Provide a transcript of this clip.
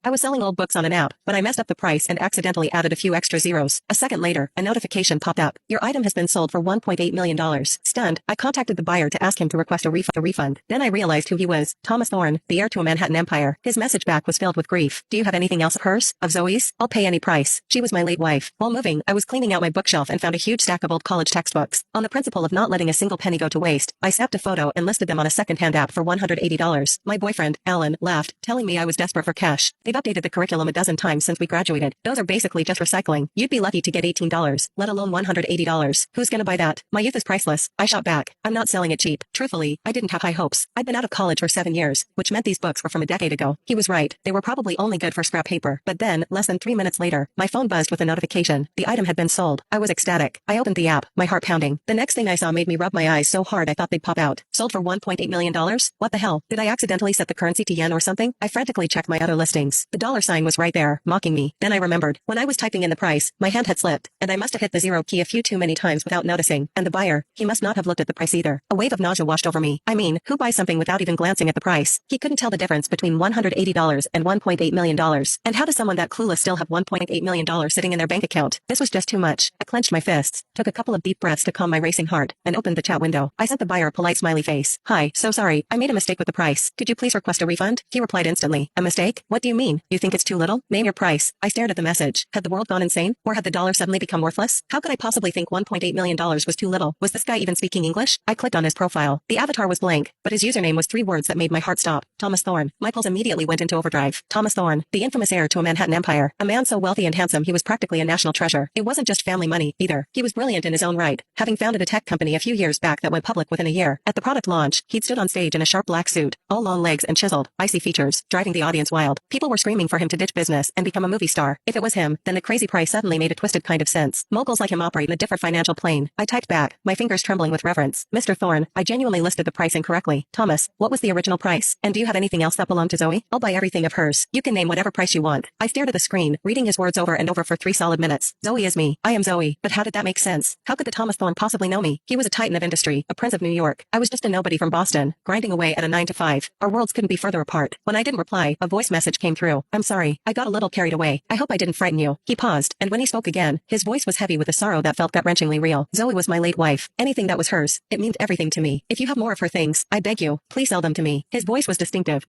I was selling old books on an app, but I messed up the price and accidentally added a few extra zeros. A second later, a notification popped up. Your item has been sold for $1.8 million. Stunned, I contacted the buyer to ask him to request a refund. Then I realized who he was. Thomas Thorne, the heir to a Manhattan empire. His message back was filled with grief. Do you have anything else of hers? Of Zoe's? I'll pay any price. She was my late wife. While moving, I was cleaning out my bookshelf and found a huge stack of old college textbooks. On the principle of not letting a single penny go to waste, I snapped a photo and listed them on a second-hand app for $180. My boyfriend, Alan, laughed, telling me I was desperate for cash. They've updated the curriculum a dozen times since we graduated. Those are basically just recycling. You'd be lucky to get $18, let alone $180. Who's gonna buy that? My youth is priceless. I shot back. I'm not selling it cheap. Truthfully, I didn't have high hopes. I'd been out of college for 7 years, which meant these books were from a decade ago. He was right. They were probably only good for scrap paper. But then, less than 3 minutes later, my phone buzzed with a notification. The item had been sold. I was ecstatic. I opened the app, my heart pounding. The next thing I saw made me rub my eyes so hard I thought they'd pop out. Sold for $1.8 million? What the hell? Did I accidentally set the currency to yen or something? I frantically checked my other listings. The dollar sign was right there, mocking me. Then I remembered. When I was typing in the price, my hand had slipped, and I must have hit the zero key a few too many times without noticing. And the buyer, he must not have looked at the price either. A wave of nausea washed over me. I mean, who buys something without even glancing at the price? He couldn't tell the difference between $180 and $1.8 million. And how does someone that clueless still have $1.8 million sitting in their bank account? This was just too much. I clenched my fists, took a couple of deep breaths to calm my racing heart, and opened the chat window. I sent the buyer a polite smiley face. Hi, so sorry, I made a mistake with the price. Could you please request a refund? He replied instantly. A mistake? What do you mean? You think it's too little? Name your price. I stared at the message. Had the world gone insane? Or had the dollar suddenly become worthless? How could I possibly think $1.8 million was too little? Was this guy even speaking English? I clicked on his profile. The avatar was blank, but his username was 3 words that made my heart stop. Thomas Thorne. My pulse immediately went into overdrive. Thomas Thorne, the infamous heir to a Manhattan empire. A man so wealthy and handsome he was practically a national treasure. It wasn't just family money, either. He was brilliant in his own right, having founded a tech company a few years back that went public within a year. At the product launch, he'd stood on stage in a sharp black suit, all long legs and chiseled, icy features, driving the audience wild. People were screaming for him to ditch business and become a movie star. If it was him, then the crazy price suddenly made a twisted kind of sense. Moguls like him operate in a different financial plane. I typed back, my fingers trembling with reverence. Mr. Thorne, I genuinely listed the price incorrectly. Thomas, what was the original price? And do you have anything else that belonged to Zoe? I'll buy everything of hers. You can name whatever price you want. I stared at the screen, reading his words over and over for 3 solid minutes. Zoe is me. I am Zoe. But how did that make sense? How could the Thomas Thorne possibly know me? He was a titan of industry, a prince of New York. I was just a nobody from Boston, grinding away at a 9 to 5. Our worlds couldn't be further apart. When I didn't reply, a voice message came through. I'm sorry. I got a little carried away. I hope I didn't frighten you. He paused, and when he spoke again, his voice was heavy with a sorrow that felt gut-wrenchingly real. Zoe was my late wife. Anything that was hers, it meant everything to me. If you have more of her things, I beg you, please sell them to me. His voice was distinctive,